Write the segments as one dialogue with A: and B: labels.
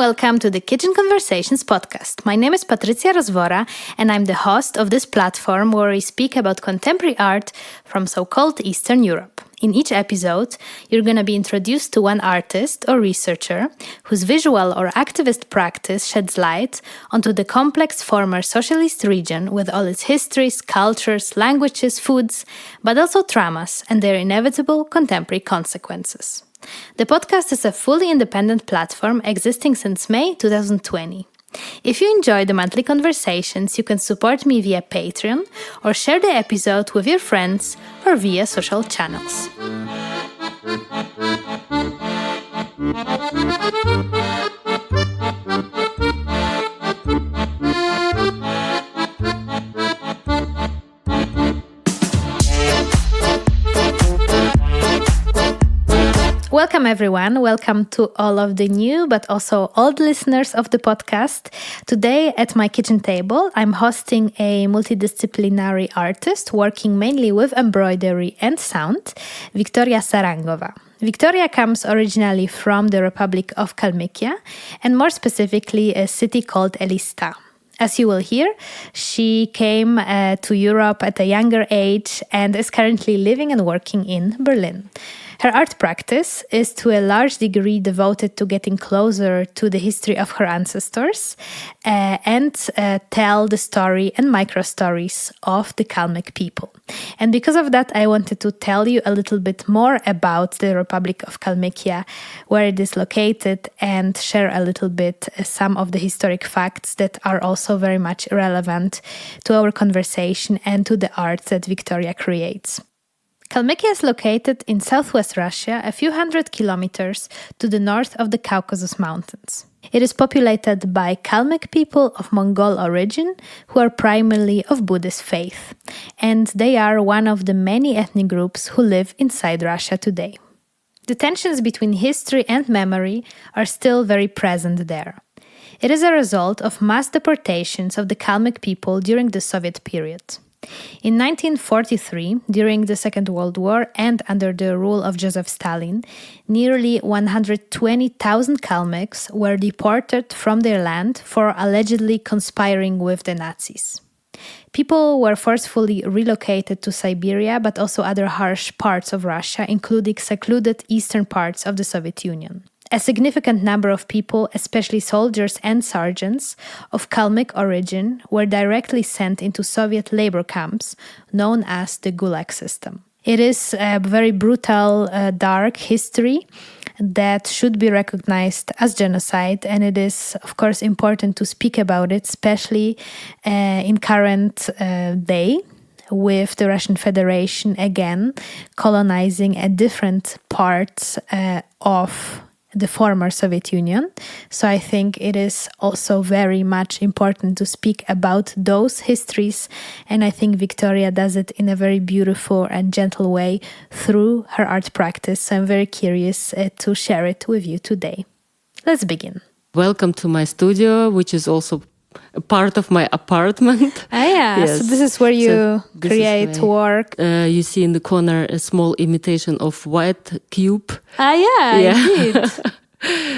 A: welcome to the Kitchen Conversations podcast. My name is Patrycja Rozwora, and I'm the host of this platform where we speak about contemporary art from so-called Eastern Europe. In each episode, you're going to be introduced to one artist or researcher whose visual or activist practice sheds light onto the complex former socialist region with all its histories, cultures, languages, foods, but also traumas and their inevitable contemporary consequences. The podcast is a fully independent platform existing since May 2020. If you enjoy the monthly conversations, you can support me via Patreon or share the episode with your friends or via social channels. Welcome everyone. Welcome to all of the new but also old listeners of the podcast. Today at my kitchen table, I'm hosting a multidisciplinary artist working mainly with embroidery and sound, Victoria Sarangova. Victoria comes originally from the Republic of Kalmykia and more specifically a city called Elista. As you will hear, she came to Europe at a younger age and is currently living and working in Berlin. Her art practice is to a large degree devoted to getting closer to the history of her ancestors and tell the story and micro-stories of the Kalmyk people. And because of that, I wanted to tell you a little bit more about the Republic of Kalmykia, where it is located, and share a little bit some of the historic facts that are also very much relevant to our conversation and to the art that Victoria creates. Kalmykia is located in southwest Russia, a few hundred kilometers to the north of the Caucasus Mountains. It is populated by Kalmyk people of Mongol origin who are primarily of Buddhist faith, and they are one of the many ethnic groups who live inside Russia today. The tensions between history and memory are still very present there. It is a result of mass deportations of the Kalmyk people during the Soviet period. In 1943, during the Second World War and under the rule of Joseph Stalin, nearly 120,000 Kalmyks were deported from their land for allegedly conspiring with the Nazis. People were forcefully relocated to Siberia, but also other harsh parts of Russia, including secluded eastern parts of the Soviet Union. A significant number of people, especially soldiers and sergeants of Kalmyk origin, were directly sent into Soviet labor camps known as the Gulag system. It is a very brutal, dark history that should be recognized as genocide, and it is, of course, important to speak about it, especially in current day, with the Russian Federation again colonizing a different parts of the former Soviet Union. So I think it is also very much important to speak about those histories, and I think Victoria does it in a very beautiful and gentle way through her art practice. So I'm very curious to share it with you today. Let's begin.
B: Welcome to my studio, which is also a part of my apartment.
A: Yes. So this is where you create work.
B: You see in the corner a small imitation of white cube.
A: Indeed.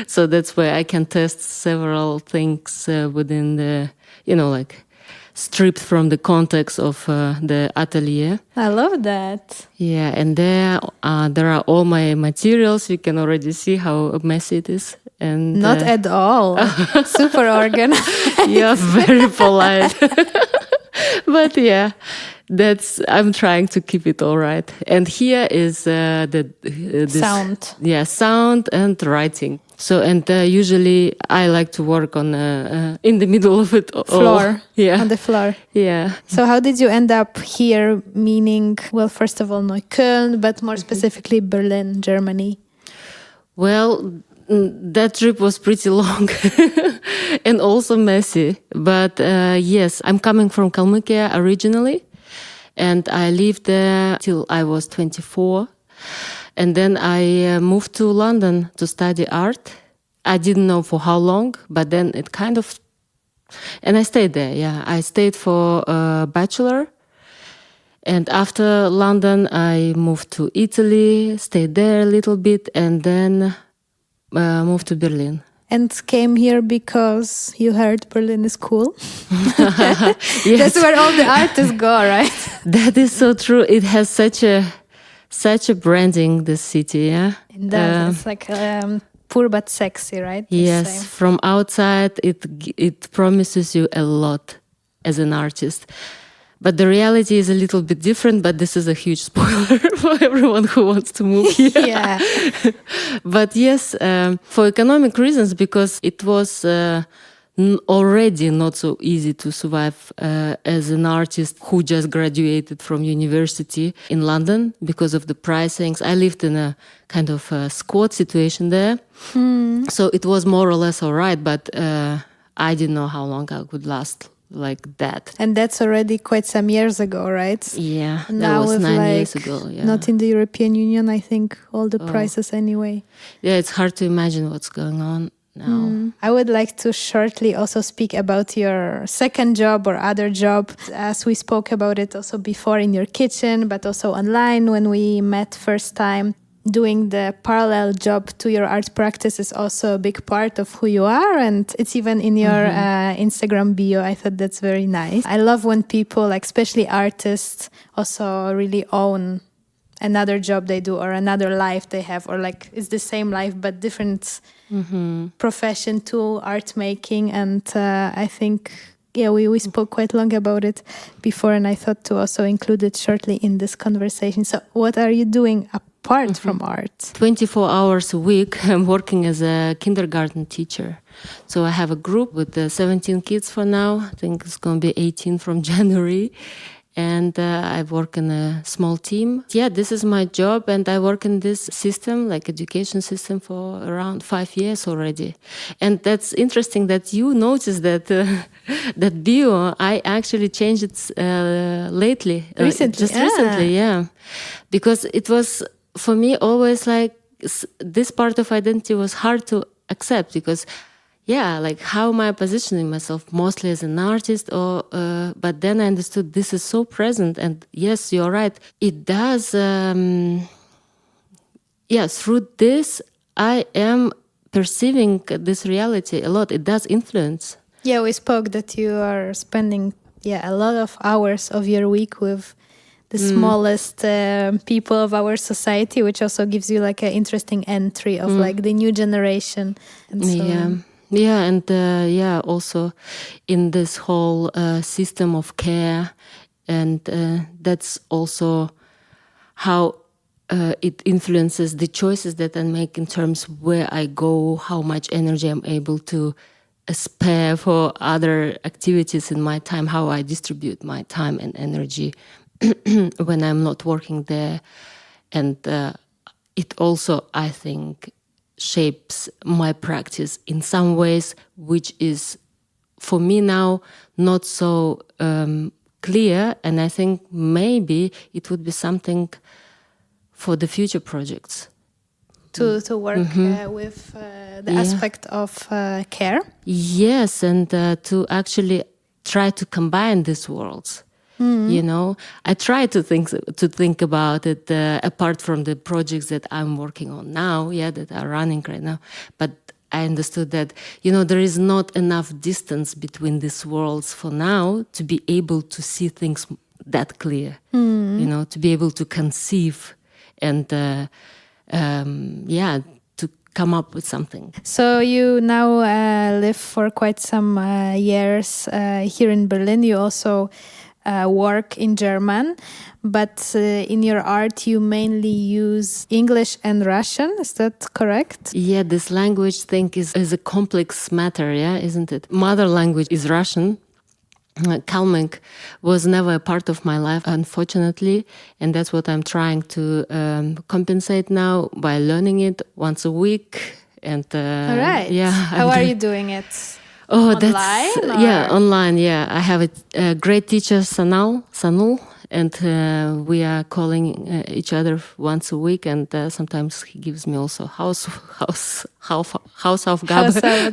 B: So that's where I can test several things within the, stripped from the context of the atelier.
A: I love that.
B: Yeah, and there are all my materials. You can already see how messy it is. And
A: not at all. Super organized.
B: You're very polite. But yeah, I'm trying to keep it all right. And here is this
A: sound.
B: Yeah, sound and writing. So, and usually I like to work on in the middle of it all.
A: Floor.
B: Yeah.
A: On the floor.
B: Yeah.
A: So how did you end up here, meaning, well, first of all, Neukölln, but more specifically Berlin, Germany?
B: Well, that trip was pretty long and also messy. But yes, I'm coming from Kalmykia originally, and I lived there till I was 24. And then I moved to London to study art. I didn't know for how long, but then it kind of... And I stayed there, yeah. I stayed for a bachelor. And after London, I moved to Italy, stayed there a little bit, and then moved to Berlin.
A: and came here because you heard Berlin is cool.
B: Yes.
A: That's where all the artists go, right?
B: That is so true. It has such a branding, this city, yeah?
A: It does. It's like poor but sexy, right? They
B: Yes,
A: say.
B: from outside, it promises you a lot as an artist. But the reality is a little bit different, but this is a huge spoiler for everyone who wants to move here.
A: Yeah.
B: But yes, for economic reasons, because it was already not so easy to survive as an artist who just graduated from university in London because of the pricings. I lived in a kind of a squat situation there. So it was more or less all right, but I didn't know how long I could last like that.
A: And that's already quite some years ago, right?
B: Yeah, that
A: Now
B: was
A: with
B: 9 years ago. Yeah.
A: not in the European Union, I think all the prices anyway.
B: Yeah, it's hard to imagine what's going on now.
A: I would like to shortly also speak about your second job or other job, as we spoke about it also before in your kitchen, but also online when we met first time. Doing the parallel job to your art practice is also a big part of who you are, and it's even in your Instagram bio. I thought that's very nice. I love when people, like especially artists, also really own another job they do or another life they have, or like it's the same life but different profession to art making. And I think we spoke quite long about it before, and I thought to also include it shortly in this conversation. So what are you doing apart from art?
B: 24 hours a week, I'm working as a kindergarten teacher. So I have a group with 17 kids for now. I think it's going to be 18 from January. And I work in a small team. Yeah, this is my job, and I work in this system, like education system, for around 5 years already. And that's interesting that you noticed that that bio. I actually changed it lately,
A: Recently,
B: recently, yeah, because it was for me always like this part of identity was hard to accept because. Yeah, like how am I positioning myself mostly as an artist or but then I understood this is so present, and yes, you're right. It does through this I am perceiving this reality a lot. It does influence.
A: Yeah, we spoke that you are spending a lot of hours of your week with the smallest people of our society, which also gives you like an interesting entry of like the new generation and so on.
B: Yeah, and also in this whole system of care, and that's also how it influences the choices that I make in terms of where I go, how much energy I'm able to spare for other activities in my time, how I distribute my time and energy when I'm not working there. And it also, I think, shapes my practice in some ways, which is for me now not so clear, and I think maybe it would be something for the future projects
A: to work with the aspect of care.
B: Yes, and to actually try to combine these worlds. You know, I try to think about it apart from the projects that I'm working on now, that are running right now. But I understood that, there is not enough distance between these worlds for now to be able to see things that clear, to be able to conceive and, to come up with something.
A: So you now live for quite some years here in Berlin. You also work in German, but in your art you mainly use English and Russian. Is that correct?
B: Yeah, this language thing is a complex matter, isn't it? Mother language is Russian. Kalmyk was never a part of my life, unfortunately, and that's what I'm trying to compensate now by learning it once a week. And
A: all right, how are you doing it?
B: Oh,
A: online?
B: Online. Yeah, I have a great teacher, Sanul, and we are calling each other once a week. And sometimes he gives me also Hausaufgabe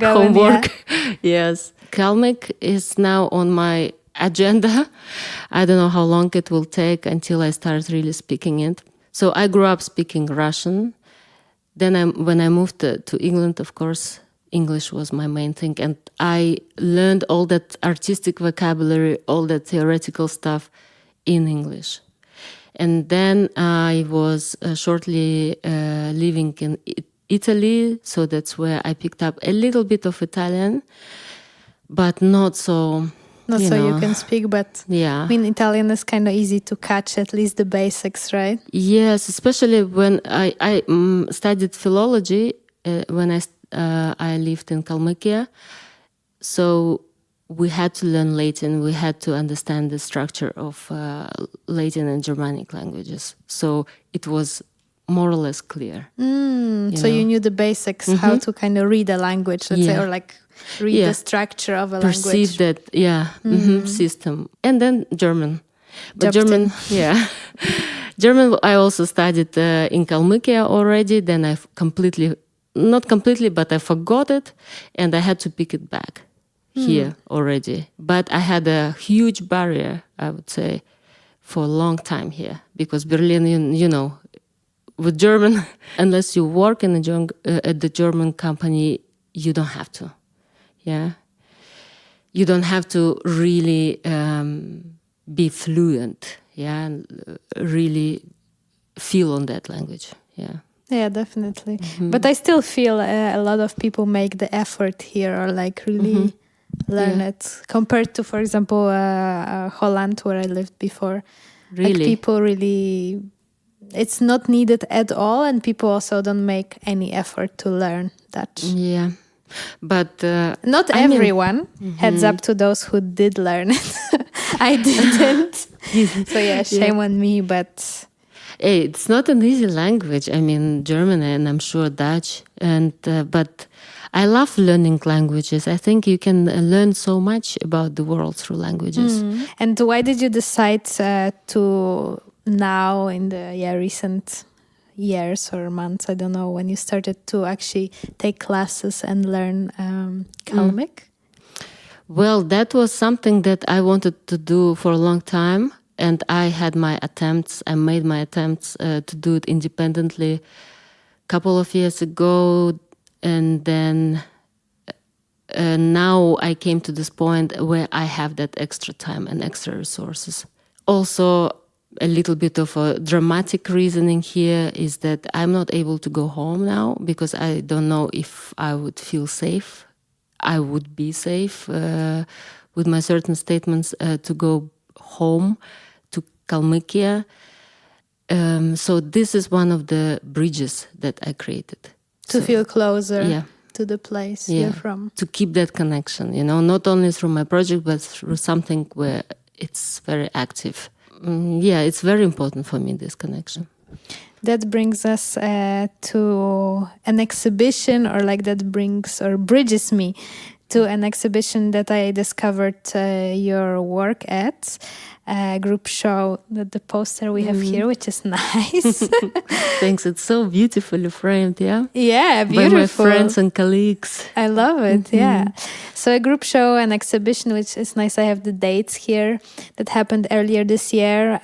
B: homework. Yeah. Yes, Kalmyk is now on my agenda. I don't know how long it will take until I start really speaking it. So I grew up speaking Russian. Then when I moved to England, of course, English was my main thing. And I learned all that artistic vocabulary, all that theoretical stuff in English. And then I was shortly living in Italy, so that's where I picked up a little bit of Italian, but not so.
A: Not so you can speak, but
B: yeah.
A: I mean, Italian is kind of easy to catch, at least the basics, right?
B: Yes, especially when I studied philology when I lived in Kalmykia. So we had to learn Latin. We had to understand the structure of Latin and Germanic languages. So it was more or less clear.
A: So you knew the basics, how to kind of read a language, let's say, or like read the structure of a language.
B: Perceive that, system. And then German. But German, German I also studied in Kalmykia already. Then I not completely, but I forgot it. And I had to pick it back here already. But I had a huge barrier, I would say, for a long time here. Because Berlin, you know, with German, unless you work in at the German company, you don't have to. Yeah. You don't have to really be fluent, and really feel on that language.
A: Yeah, definitely. But I still feel a lot of people make the effort here or like really learn it compared to, for example, Holland, where I lived before.
B: Really?
A: Like people really, it's not needed at all, and people also don't make any effort to learn Dutch.
B: Yeah. But
A: not everyone. Heads up to those who did learn it. I didn't. So shame on me, but
B: hey, it's not an easy language. I mean, German and I'm sure Dutch, and but I love learning languages. I think you can learn so much about the world through languages.
A: And why did you decide to now in the recent years or months, I don't know, when you started to actually take classes and learn Kalmyk?
B: Well, that was something that I wanted to do for a long time. And I had my attempts, I made my attempts to do it independently a couple of years ago. And then now I came to this point where I have that extra time and extra resources. Also, a little bit of a dramatic reasoning here is that I'm not able to go home now because I don't know if I would feel safe. I would be safe with my certain statements to go home to Kalmykia. So this is one of the bridges that I created.
A: To feel closer to the place you're from.
B: To keep that connection, not only through my project, but through something where it's very active. It's very important for me, this connection.
A: That brings us to an exhibition, or like that brings or bridges me to an exhibition that I discovered your work at. A group show, that the poster we have here, which is nice.
B: Thanks, it's so beautifully framed,
A: Yeah, beautiful.
B: By my friends and colleagues.
A: I love it, So a group show, an exhibition, which is nice. I have the dates here that happened earlier this year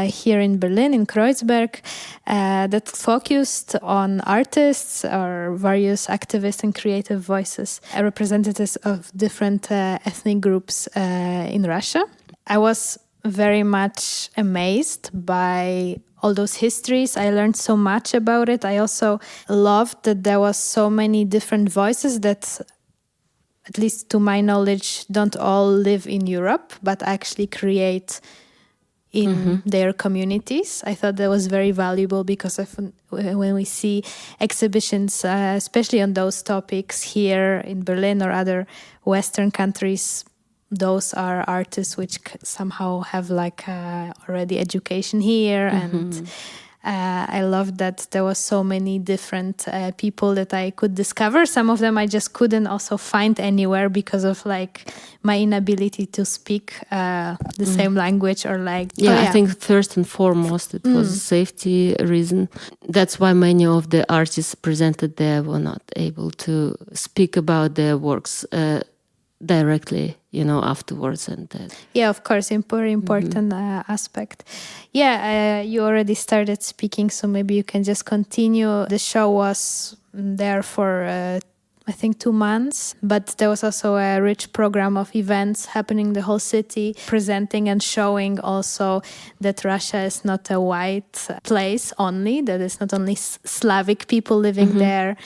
A: here in Berlin, in Kreuzberg, that focused on artists or various activists and creative voices, representatives of different ethnic groups in Russia. I was very much amazed by all those histories. I learned so much about it. I also loved that there was so many different voices that, at least to my knowledge, don't all live in Europe, but actually create in their communities. I thought that was very valuable because when we see exhibitions, especially on those topics here in Berlin or other Western countries, those are artists which somehow have like already education here. And I loved that there was so many different people that I could discover. Some of them I just couldn't also find anywhere because of like my inability to speak the same language or like...
B: I think first and foremost it was a safety reason. That's why many of the artists presented there were not able to speak about their works directly, afterwards. And
A: of course, very important aspect. You already started speaking, so maybe you can just continue. The show was there for I think 2 months, but there was also a rich program of events happening in the whole city, presenting and showing also that Russia is not a white place only, that it's not only Slavic people living there,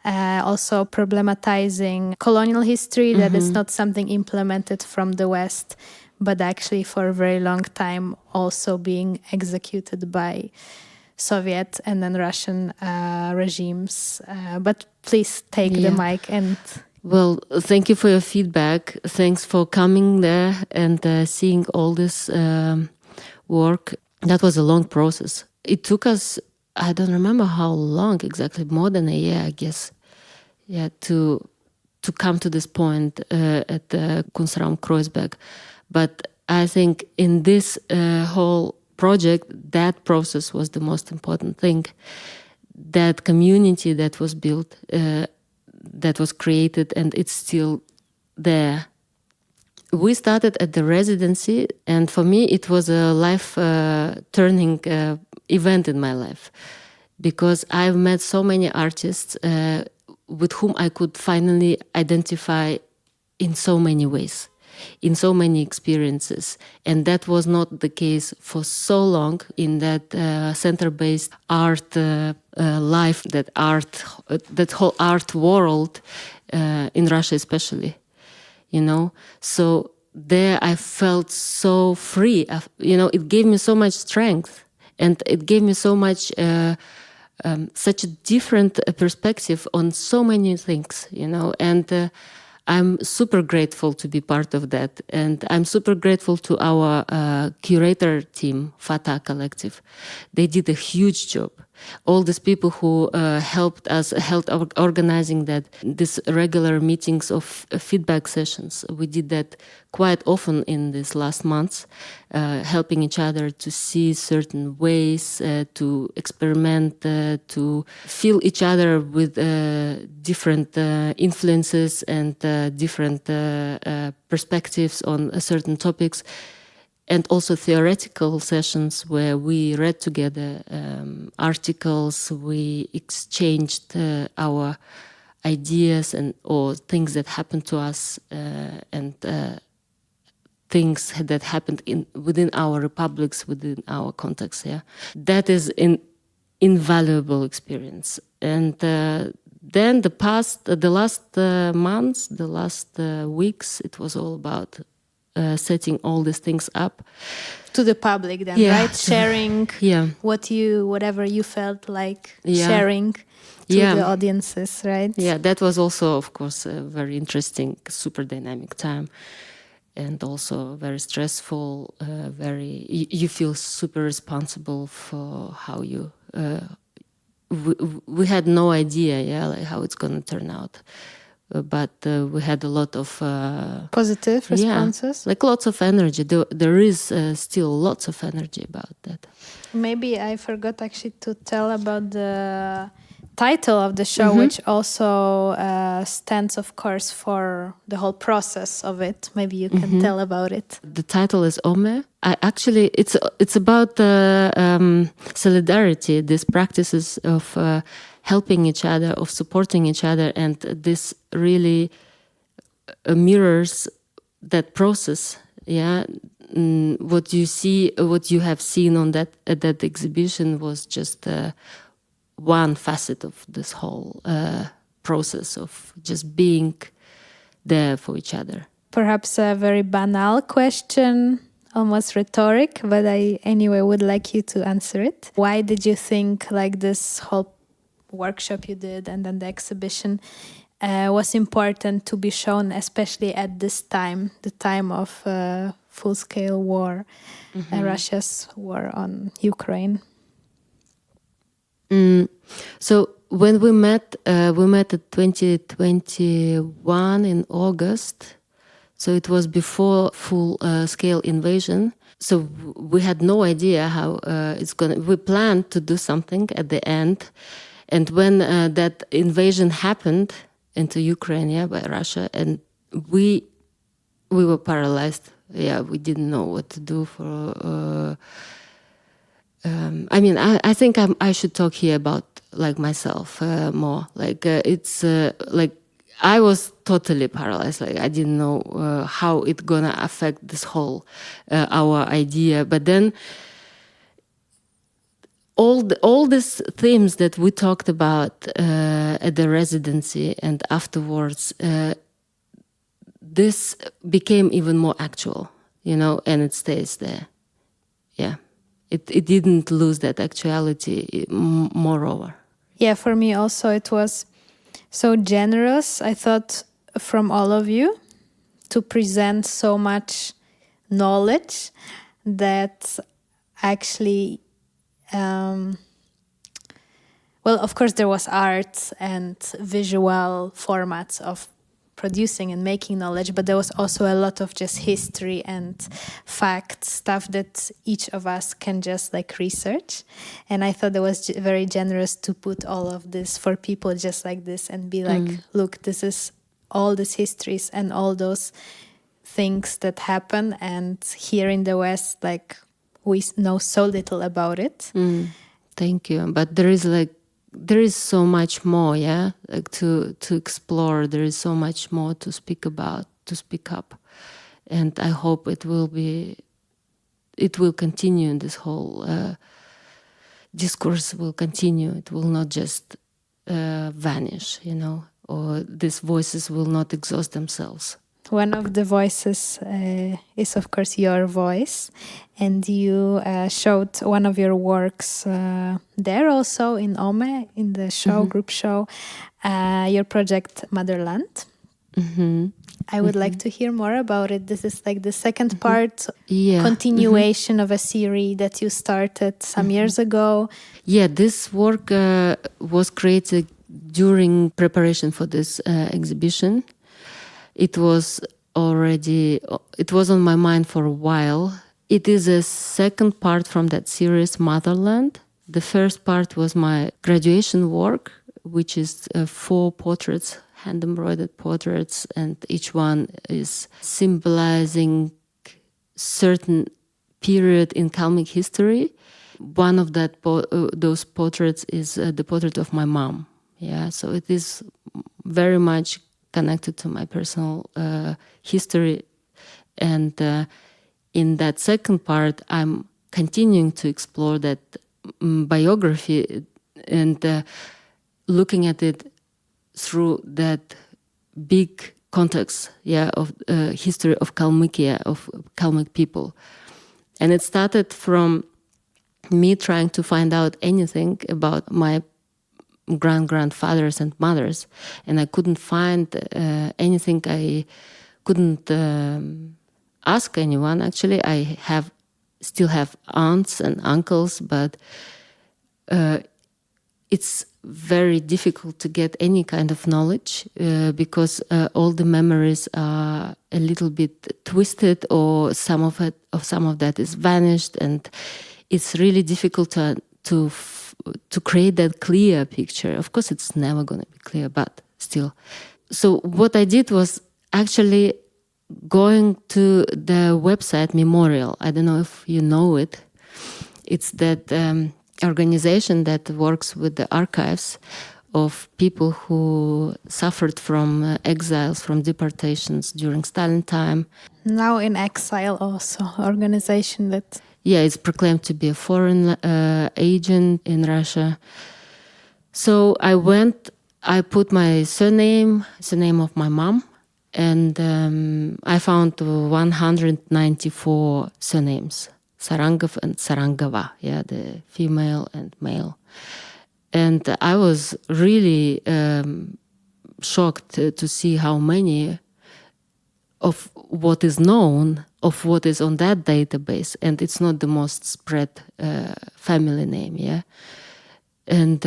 A: also problematizing colonial history, that it's not something implemented from the West, but actually for a very long time also being executed by Soviet and then Russian regimes. But please take the mic and...
B: Well, thank you for your feedback. Thanks for coming there and seeing all this work. That was a long process. It took us, I don't remember how long exactly, more than a year, I guess, to come to this point at Kunstraum Kreuzberg. But I think in this whole project, that process was the most important thing. That community that was built, that was created, and it's still there. We started at the residency, and for me it was a life-turning event in my life, because I've met so many artists with whom I could finally identify in so many ways, in so many experiences. And that was not the case for so long in that center-based art life, that whole art world in Russia especially, you know. So there I felt so free. You know, it gave me so much strength, and it gave me so much such a different perspective on so many things, you know. And I'm super grateful to be part of that. And I'm super grateful to our curator team, Fata Collective. They did a huge job. All these people who helped organizing these regular meetings of feedback sessions. We did that quite often in these last months, helping each other to see certain ways, to experiment, to feel each other with different influences and different perspectives on certain topics. And also theoretical sessions where we read together articles, we exchanged our ideas or things that happened to us, and things that happened within our republics, within our context. Yeah, that is an invaluable experience. And then the last months, the last weeks, it was all about setting all these things up
A: to the public, then, right? Sharing whatever you felt like sharing to the audiences, right?
B: Yeah, that was also, of course, a very interesting, super dynamic time, and also very stressful. You feel super responsible for how you. We had no idea, like how it's going to turn out. But we had a lot of
A: positive responses,
B: like lots of energy. There is still lots of energy about that.
A: Maybe I forgot actually to tell about the title of the show, which also stands, of course, for the whole process of it. Maybe you can tell about it.
B: The title is Ome. It's about solidarity. These practices of helping each other, of supporting each other, and this really mirrors that process. Yeah, what you have seen on that at that exhibition was just one facet of this whole process of just being there for each other.
A: Perhaps a very banal question, almost rhetoric, but I anyway would like you to answer it. Why did you think like this whole workshop you did and then the exhibition was important to be shown, especially at this time, the time of full-scale war, Russia's war on Ukraine?
B: So when we met at 2021 in August. So it was before full-scale invasion. So we had no idea how it's going. We planned to do something at the end. And when that invasion happened into Ukraine, by Russia, and we were paralyzed. Yeah, we didn't know what to do for. I think I should talk here about like myself more. Like it's like I was totally paralyzed. Like I didn't know how it gonna affect this whole our idea. But then all these themes that we talked about at the residency and afterwards, this became even more actual, and it stays there. Yeah, it didn't lose that actuality. Moreover.
A: Yeah, for me also it was so generous, I thought, from all of you to present so much knowledge that actually, well, of course, there was art and visual formats of producing and making knowledge, but there was also a lot of just history and facts, stuff that each of us can just like research. And I thought it was very generous to put all of this for people just like this and be like, look, this is all these histories and all those things that happen. And here in the West, like, we know so little about it.
B: Thank you. But there is so much more, like to explore. There is so much more to speak about, to speak up, and I hope it will continue. In this whole discourse will continue. It will not just vanish, or these voices will not exhaust themselves.
A: One of the voices is, of course, your voice. And you showed one of your works there also in Ome, in the show, group show, your project Motherland. I would like to hear more about it. This is like the second part, continuation of a series that you started some years ago.
B: Yeah, this work was created during preparation for this exhibition. It was on my mind for a while. It is a second part from that series, Motherland. The first part was my graduation work, which is 4 portraits, hand-embroidered portraits, and each one is symbolizing certain period in Kalmyk history. One of those portraits is the portrait of my mom. Yeah, so it is very much connected to my personal history. And in that second part, I'm continuing to explore that biography and looking at it through that big context, of history of Kalmykia, of Kalmyk people. And it started from me trying to find out anything about my grandfathers and mothers, and I couldn't find anything. I couldn't ask anyone. Actually, I still have aunts and uncles, but it's very difficult to get any kind of knowledge because all the memories are a little bit twisted, or some of that is vanished, and it's really difficult to create that clear picture. Of course, it's never going to be clear, but still. So what I did was actually going to the website Memorial. I don't know if you know it. It's that organization that works with the archives of people who suffered from exiles, from deportations during Stalin time.
A: Now in exile also, organization that...
B: Yeah, it's proclaimed to be a foreign agent in Russia. So I put my surname of my mom, and I found 194 surnames, Sarangov and Sarangova, the female and male. And I was really shocked to see how many of what is known, of what is on that database, and it's not the most spread family name, And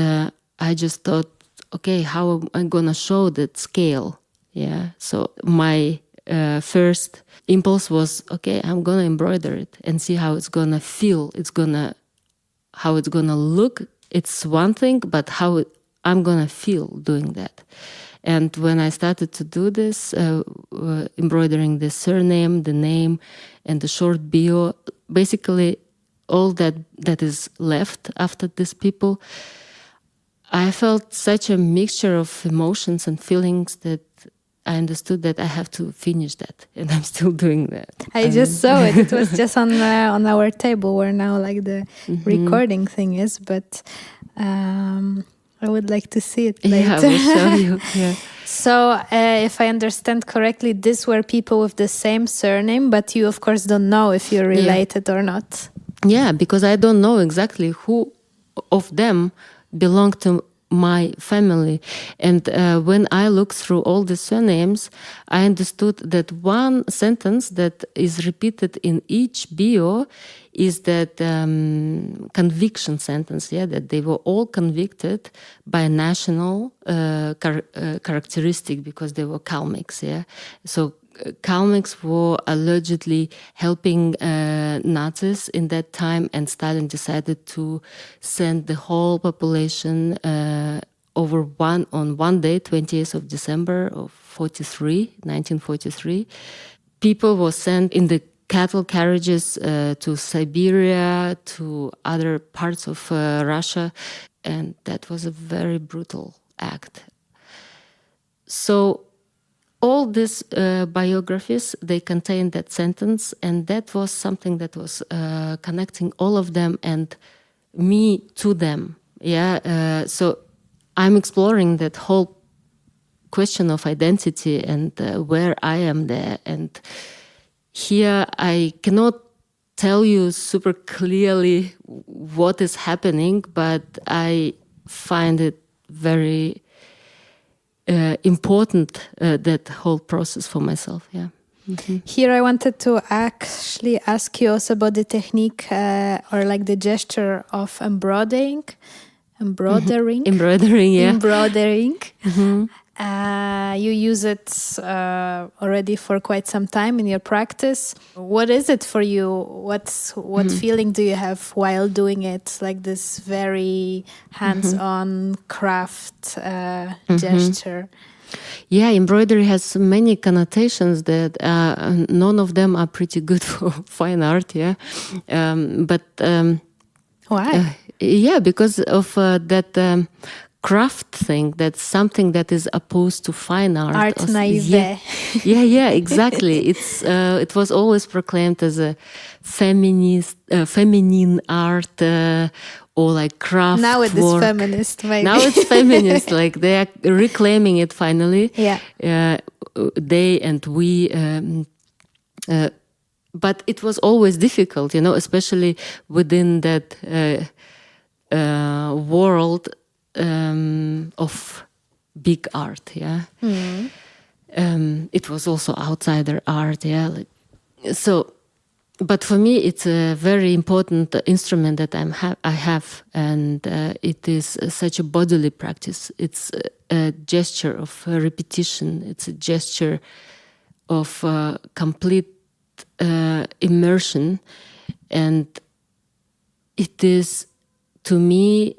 B: I just thought, okay, how am I gonna show that scale, So my first impulse was, okay, I'm gonna embroider it and see how it's gonna feel. How it's gonna look. It's one thing, but how I'm gonna feel doing that. And when I started to do this, embroidering the surname, the name, and the short bio, basically all that is left after these people, I felt such a mixture of emotions and feelings that I understood that I have to finish that, and I'm still doing that.
A: I just saw it. It was just on our table where now like the recording thing is, but I would like to see it later.
B: Yeah, I will show you. Yeah.
A: So, if I understand correctly, these were people with the same surname, but you, of course, don't know if you're related or not.
B: Yeah, because I don't know exactly who of them belong to my family. And when I looked through all the surnames, I understood that one sentence that is repeated in each bio is that conviction sentence, that they were all convicted by a national characteristic because they were Kalmyks, So Kalmyks were allegedly helping Nazis in that time, and Stalin decided to send the whole population on one day, 20th of December of 1943. People were sent in the cattle carriages to Siberia, to other parts of Russia, and that was a very brutal act. So all these biographies, they contain that sentence, and that was something that was connecting all of them and me to them. So I'm exploring that whole question of identity and where I am there. And here I cannot tell you super clearly what is happening, but I find it very important, that whole process for myself.
A: Here I wanted to actually ask you also about the technique or like the gesture of embroidering. Embroidering. You use it already for quite some time in your practice. What is it for you? What feeling do you have while doing it? Like this very hands-on craft gesture.
B: Yeah, embroidery has many connotations that none of them are pretty good for fine art.
A: Why?
B: Because of that craft thing. That's something that is opposed to fine art.
A: Art naïve.
B: Yeah, exactly. It was always proclaimed as a feminine art or like craft.
A: Now it is feminist, maybe.
B: Now it's feminist. Like they are reclaiming it finally.
A: Yeah.
B: They and we. But it was always difficult, especially within that world of big art. It was also outsider art. So, but for me, it's a very important instrument that I have, and it is such a bodily practice. It's a gesture of repetition. It's a gesture of complete immersion, and it is, to me,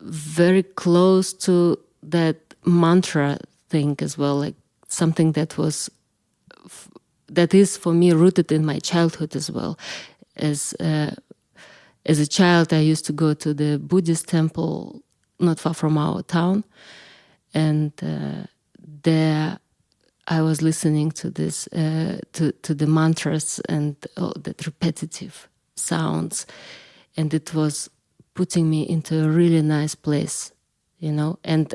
B: very close to that mantra thing as well, like something that is for me rooted in my childhood as well. As a child, I used to go to the Buddhist temple not far from our town, and there I was listening to this, to the mantras and that repetitive sounds, and it was putting me into a really nice place, And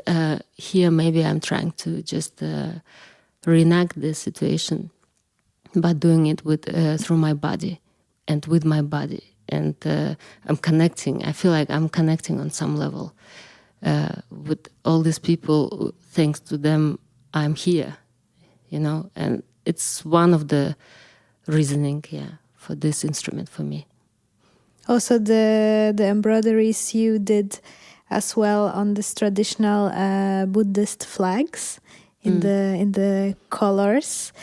B: here maybe I'm trying to just reenact this situation, but doing it through my body and with my body, and I'm connecting. I feel like I'm connecting on some level with all these people. Thanks to them, I'm here. And it's one of the reasoning, for this instrument for me.
A: Also, the embroideries you did as well on this traditional Buddhist flags in the colors,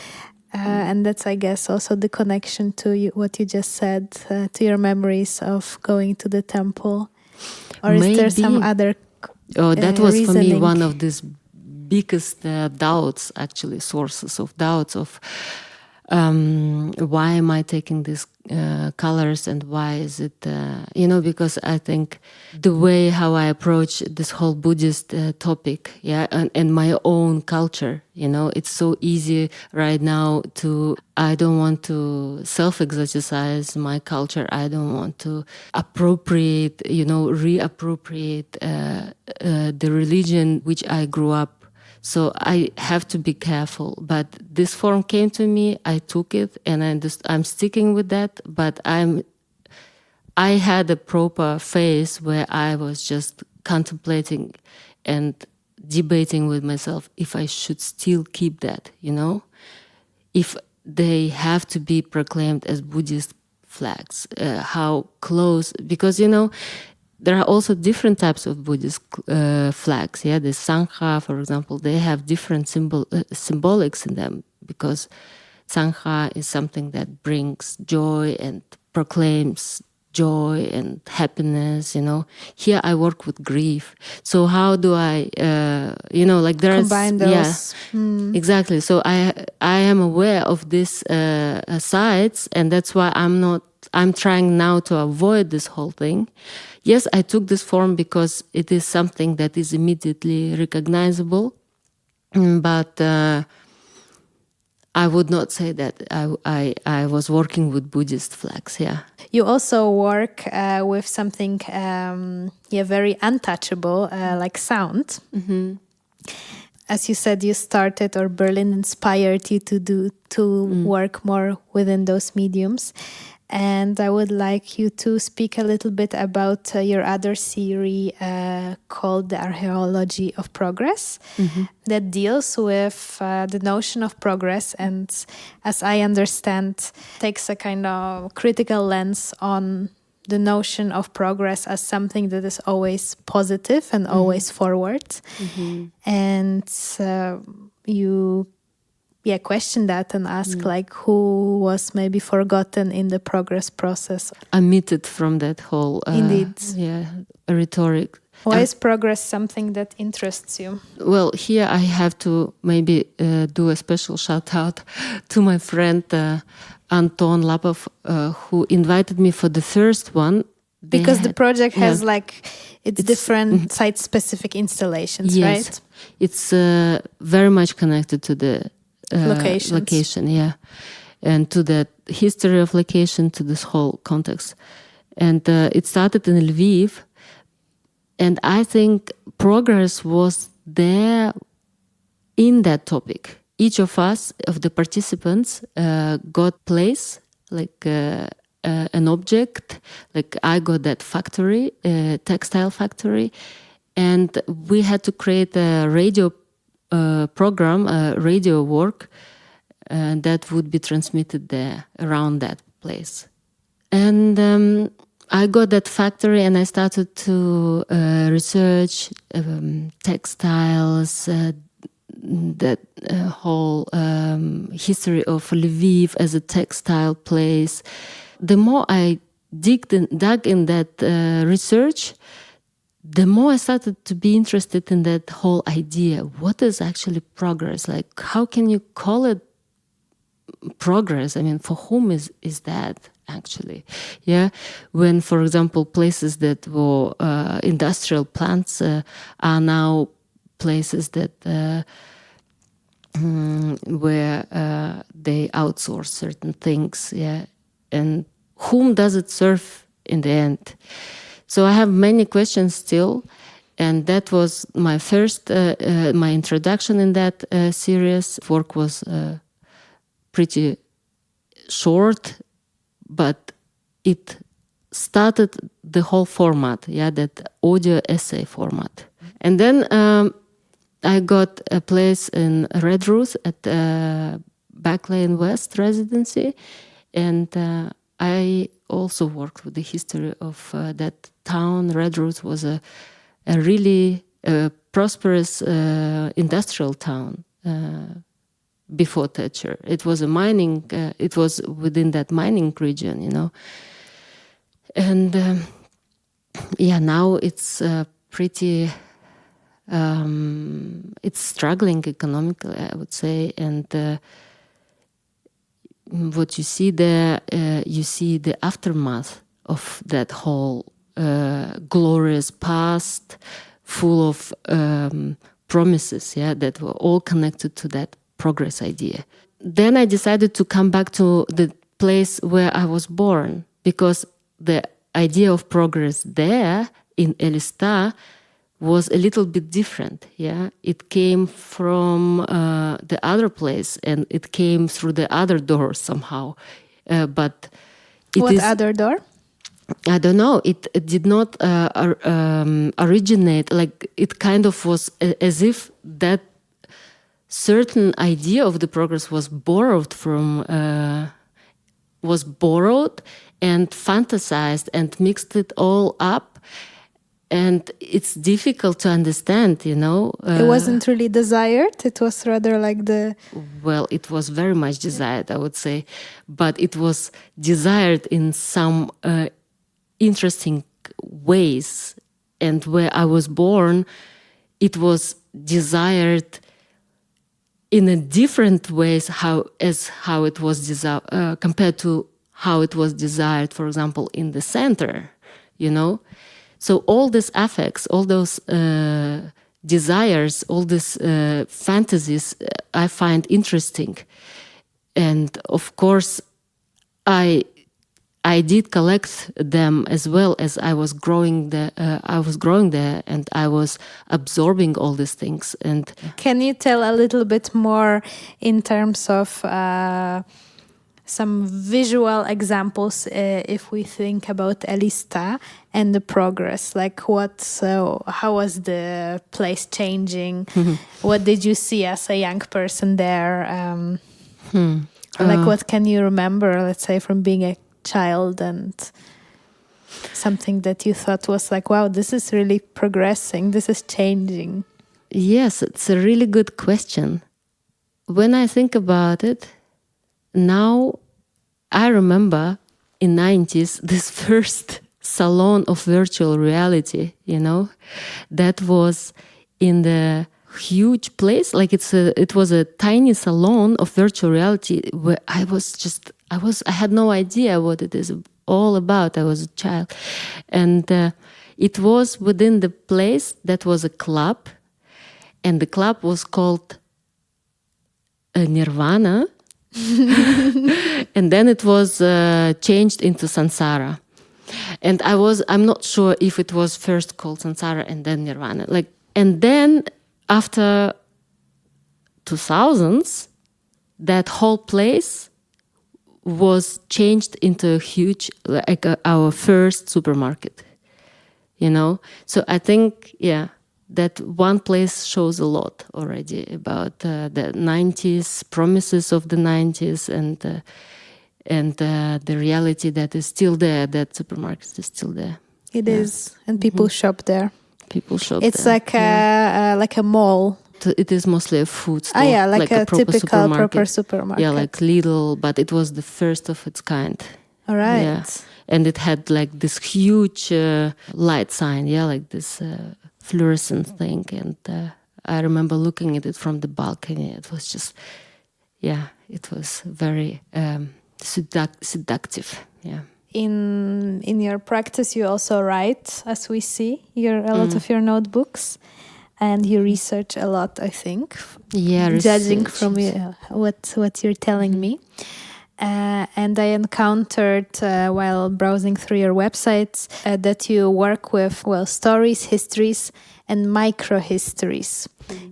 A: and that's, I guess, also the connection to what you just said, to your memories of going to the temple, or is there some other?
B: That was
A: reasoning?
B: For me one of these biggest doubts, actually, sources of doubts of why am I taking these colors and why is it, because I think the way how I approach this whole Buddhist topic, and my own culture, it's so easy right now I don't want to self-exoticize my culture. I don't want to appropriate, reappropriate the religion which I grew up. So I have to be careful. But this form came to me, I took it, and I'm sticking with that. But I had a proper phase where I was just contemplating and debating with myself if I should still keep that, if they have to be proclaimed as Buddhist flags, how close, because, there are also different types of Buddhist flags. Yeah, the Sangha, for example, they have different symbolics in them because Sangha is something that brings joy and proclaims joy and happiness. Here I work with grief. So how do I,
A: combine those?
B: Yeah, exactly. So I am aware of these sides, and that's why I'm trying now to avoid this whole thing. Yes, I took this form because it is something that is immediately recognizable, but I would not say that I was working with Buddhist flags. Yeah.
A: You also work with something, very untouchable, like sound.
B: Mm-hmm.
A: As you said, you started, or Berlin inspired you to work more within those mediums. And I would like you to speak a little bit about your other series called the Archaeology of Progress, that deals with the notion of progress and, as I understand, takes a kind of critical lens on the notion of progress as something that is always positive and always forward. And you question that and ask who was maybe forgotten in the progress process.
B: Omitted from that whole
A: Indeed.
B: Rhetoric.
A: Why is progress something that interests you?
B: Well, here I have to maybe do a special shout out to my friend Anton Lapov, who invited me for the first one.
A: Because the project has it's different site-specific installations,
B: yes,
A: right?
B: It's very much connected to the location, and to the history of location, to this whole context. And it started in Lviv, and I think progress was there in that topic. Each of us, of the participants, got place, like an object, like I got that factory, textile factory, and we had to create a radio program, radio work that would be transmitted there around that place. And I got that factory and I started to research textiles, that whole history of Lviv as a textile place. The more I dug in that research, the more I started to be interested in that whole idea. What is actually progress? Like, how can you call it progress? I mean, for whom is that actually? Yeah. When, for example, places that were industrial plants are now places that where they outsource certain things. Yeah. And whom does it serve in the end? So I have many questions still, and that was my first, my introduction in that series. Work was pretty short, but it started the whole format, that audio essay format. And then I got a place in Red Roof at Back Lane West residency, and I also worked with the history of that town. Red Roof was a really prosperous industrial town before Thatcher. It was a mining, it was within that mining region, And now it's pretty, it's struggling economically, I would say. And what you see there, you see the aftermath of that whole glorious past, full of promises, that were all connected to that progress idea. Then I decided to come back to the place where I was born, because the idea of progress there in Elista was a little bit different. It came from the other place, and it came through the other door somehow. But
A: what other door?
B: I don't know. It did not originate. Like, it kind of was as if that certain idea of the progress was borrowed and fantasized and mixed it all up. And it's difficult to understand, It
A: wasn't really desired. It was rather like
B: Well, it was very much desired, I would say. But it was desired in some interesting ways. And where I was born, it was desired in a different ways how it was compared to how it was desired, for example, in the center, So all these affects, all those desires, all these fantasies, I find interesting. And of course, I did collect them as well as I was growing there. And I was absorbing all these things. And
A: can you tell a little bit more in terms of some visual examples if we think about Elista and the progress? Like how was the place changing? Mm-hmm. What did you see as a young person there? What can you remember, let's say, from being a child, and something that you thought was like, wow, this is really progressing, this is changing?
B: Yes, it's a really good question. When I think about it, now I remember in 90s this first salon of virtual reality, that was in the huge place. Like it was a tiny salon of virtual reality where I had no idea what it is all about. I was a child. And it was within the place that was a club. And the club was called Nirvana. And then it was changed into Sansara. And I'm not sure if it was first called Sansara and then Nirvana. And then after 2000s, that whole place was changed into a huge, our first supermarket, So I think, that one place shows a lot already about the 90s, promises of the 90s, and the reality that is still there, that supermarket is still there.
A: It is, and people shop there. It's
B: there.
A: Like a mall.
B: It is mostly a food store.
A: Like a typical proper supermarket.
B: Yeah, like Lidl, but it was the first of its kind.
A: All right.
B: Yeah. And it had like this huge light sign, like this fluorescent thing. And I remember looking at it from the balcony. It was just, it was very seductive. Yeah.
A: In your practice, you also write, as we see, a lot of your notebooks, and you research a lot, I think.
B: Yeah,
A: judging from what you're telling me. And I encountered while browsing through your websites that you work with stories, histories, and micro-histories.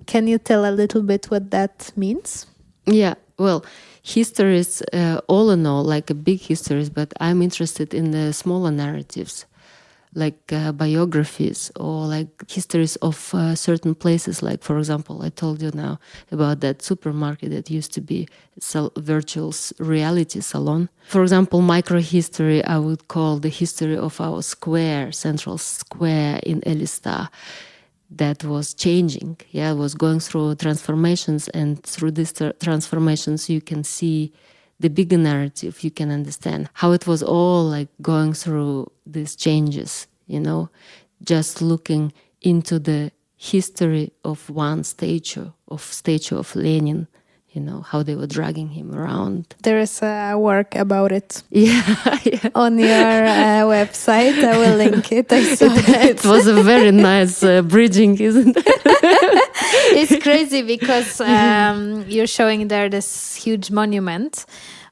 A: Can you tell a little bit what that means?
B: Yeah, well, histories, all in all, like a big histories, but I'm interested in the smaller narratives, like biographies or like histories of certain places. Like, for example, I told you now about that supermarket that used to be a virtual reality salon. For example, microhistory, I would call the history of our square, central square in Elista, that was changing. Yeah, it was going through transformations, and through these transformations, you can see the bigger narrative. You can understand how it was all like going through these changes, just looking into the history of one statue of Lenin, how they were dragging him around.
A: There is a work about it
B: Yeah.
A: on your website. I will link it. I saw that.
B: It was a very nice bridging, isn't it?
A: It's crazy because you're showing there this huge monument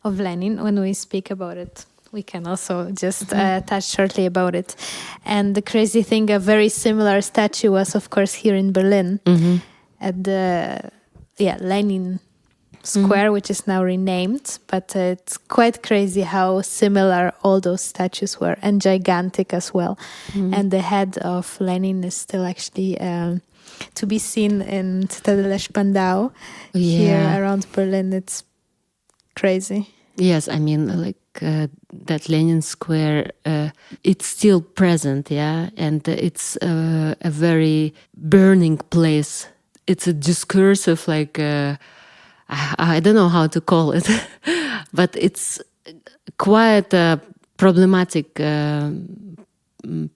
A: of Lenin. When we speak about it, we can also just touch shortly about it. And the crazy thing, a very similar statue was, of course, here in Berlin at the Lenin Square, which is now renamed. But it's quite crazy how similar all those statues were, and gigantic as well. And the head of Lenin is still actually to be seen in Zitadelle Spandau here around Berlin. It's crazy.
B: Yes, I mean, that Lenin Square, it's still present, and it's a very burning place. It's a discursive, I don't know how to call it, but it's quite a problematic,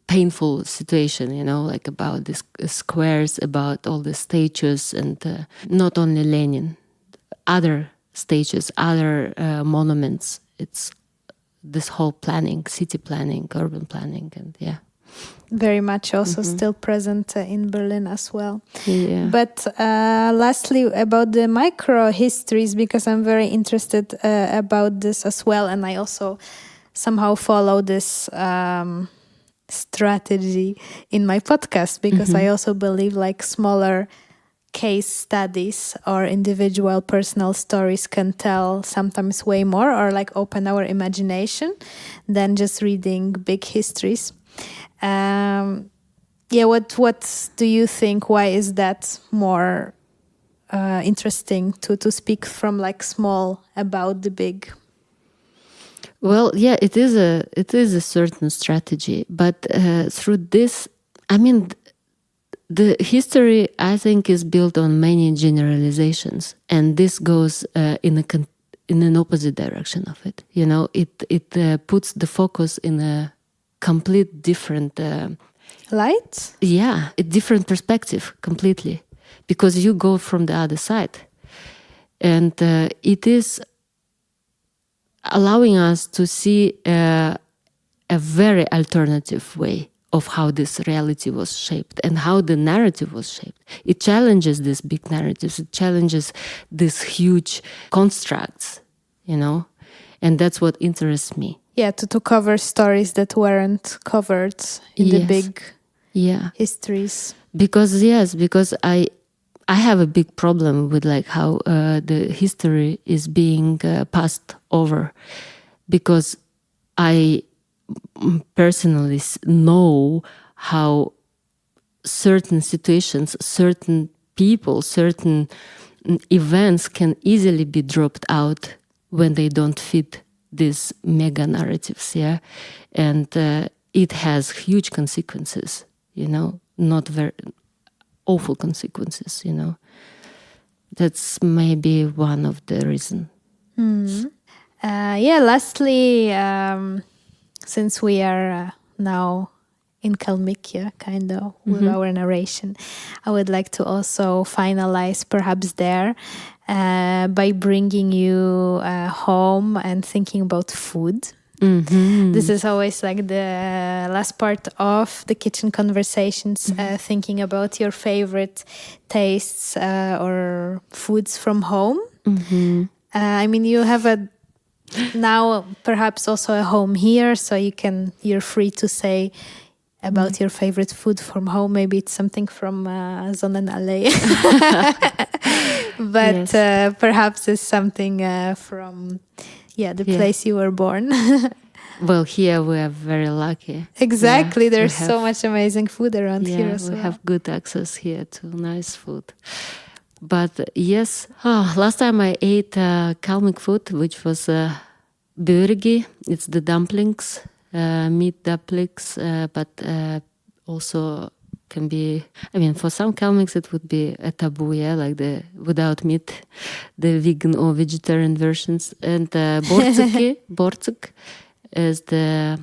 B: painful situation, about these squares, about all the statues, and not only Lenin, other statues, other monuments. It's this whole planning, city planning, urban planning, and
A: very much also still present in Berlin as well.
B: Yeah.
A: But lastly, about the micro histories, because I'm very interested about this as well, and I also somehow follow this strategy in my podcast, because I also believe smaller case studies or individual personal stories can tell sometimes way more, or open our imagination than just reading big histories. What do you think? Why is that more interesting to speak from small about the big?
B: Well, it is a certain strategy, but through this, I mean, the history, I think, is built on many generalizations, and this goes in an opposite direction of it. It puts the focus in a complete different
A: light.
B: Yeah, a different perspective completely, because you go from the other side, and it is allowing us to see a very alternative way of how this reality was shaped and how the narrative was shaped. It challenges these big narratives. It challenges these huge constructs, and that's what interests me.
A: Yeah, to cover stories that weren't covered in the big histories. Because
B: I have a big problem with how the history is being passed over, because I personally know how certain situations, certain people, certain events can easily be dropped out when they don't fit these mega narratives, and it has huge consequences, not very awful consequences, That's maybe one of the reasons.
A: Lastly, since we are now in Kalmykia, kind of, with our narration, I would like to also finalize perhaps there by bringing you home and thinking about food. This is always the last part of the kitchen conversations, thinking about your favorite tastes or foods from home. I mean, you have now perhaps also a home here, so you're free to say about your favorite food from home. Maybe it's something from Sonnenallee. But perhaps it's something from the place you were born.
B: Well, here we are very lucky.
A: Exactly. There's so much amazing food around here as well.
B: We have good access here to nice food. But yes, last time I ate Kalmyk food, which was Beerg. It's the dumplings, meat dumplings, but also can be, I mean, for some Kalmyks it would be a taboo, the without meat, the vegan or vegetarian versions. And Bortsg is the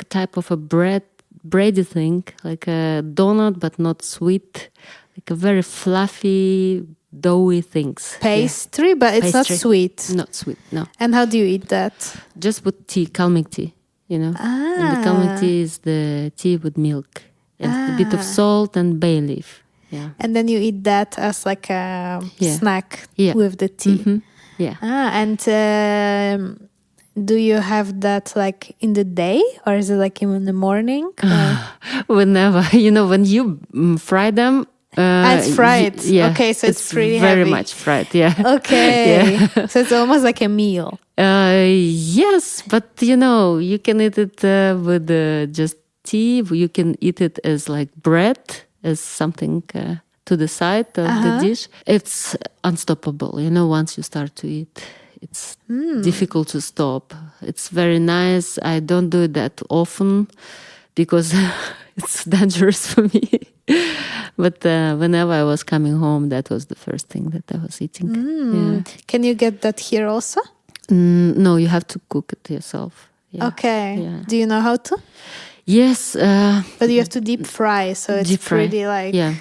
B: type of a bready thing, like a donut but not sweet, like a very fluffy doughy things.
A: Pastry, but it's not sweet.
B: Not sweet, no.
A: And how do you eat that?
B: Just with tea, Kalmyk tea, And the Kalmyk tea is the tea with milk and a bit of salt and bay leaf. Yeah.
A: And then you eat that as like a snack with the tea.
B: Mm-hmm. Yeah.
A: And do you have that like in the day or is it like in the morning?
B: Whenever, when you fry them.
A: It's fried. Okay, so it's pretty
B: very
A: heavy.
B: much fried, yeah.
A: Okay. Yeah. So it's almost like a meal.
B: Yes, but you can eat it with just tea. You can eat it as like bread, as something to the side of the dish. It's unstoppable, once you start to eat. It's difficult to stop. It's very nice. I don't do it that often because it's dangerous for me. But whenever I was coming home, that was the first thing that I was eating. Yeah.
A: Can you get that here also?
B: No, you have to cook it yourself. Yeah.
A: Okay.
B: Yeah.
A: Do you know how to?
B: Yes.
A: But you have to deep fry, so it's pretty like...
B: Yeah.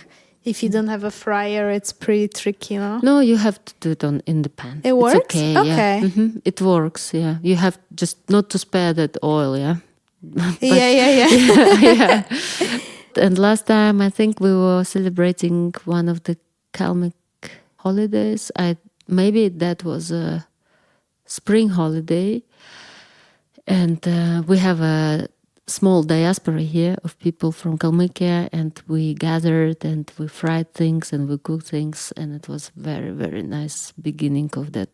A: If you don't have a fryer, it's pretty tricky,
B: No, you have to do it in the pan.
A: It works?
B: It's okay.
A: Okay.
B: Yeah. Mm-hmm. It works, yeah. You have just not to spare that oil, yeah.
A: Yeah.
B: And last time, I think we were celebrating one of the Kalmyk holidays. Maybe that was a spring holiday. And we have a small diaspora here of people from Kalmykia, and we gathered and we fried things and we cooked things, and it was very, very nice beginning of that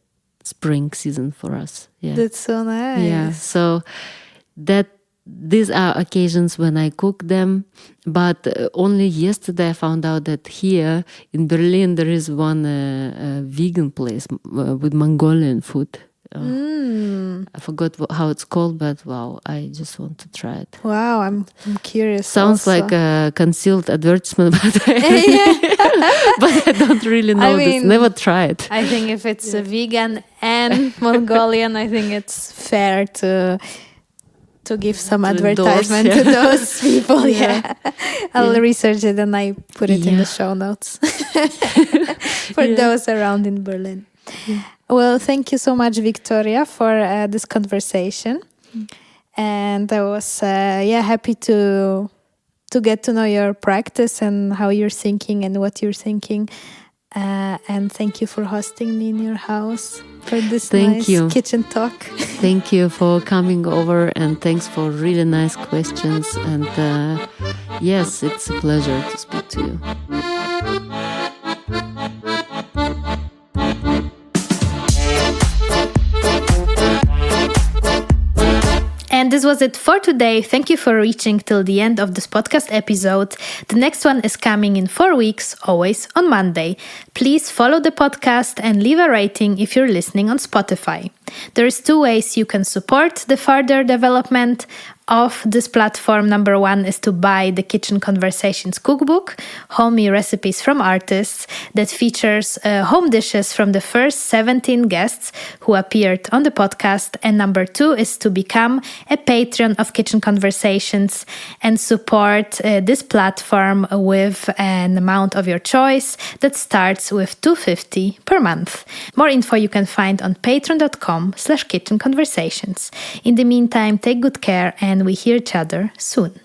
B: spring season for us. Yeah.
A: That's so nice.
B: Yeah. So these are occasions when I cook them, but only yesterday I found out that here in Berlin there is one vegan place with Mongolian food. I forgot how it's called, but wow, I just want to try it.
A: Wow, I'm curious.
B: Sounds
A: also.
B: like a concealed advertisement, but I don't really know this. Never tried.
A: I think if it's a vegan and Mongolian, I think it's fair to give some advertisement to those people. Yeah. I'll research it and I put it in the show notes for those around in Berlin. Yeah. Well, thank you so much, Victoria, for this conversation. And I was happy to get to know your practice and how you're thinking and what you're thinking. And thank you for hosting me in your house for this nice kitchen talk.
B: Thank you for coming over, and thanks for really nice questions. And yes, it's a pleasure to speak to you.
A: And this was it for today. Thank you for reaching till the end of this podcast episode. The next one is coming in 4 weeks, always on Monday. Please follow the podcast and leave a rating if you're listening on Spotify. There is 2 ways you can support the further development of this platform. Number 1 is to buy the Kitchen Conversations cookbook, homey recipes from artists, that features home dishes from the first 17 guests who appeared on the podcast. And number 2 is to become a patron of Kitchen Conversations and support this platform with an amount of your choice that starts with $2.50 per month. More info you can find on patreon.com/kitchenconversations. In the meantime, take good care and we hear each other soon.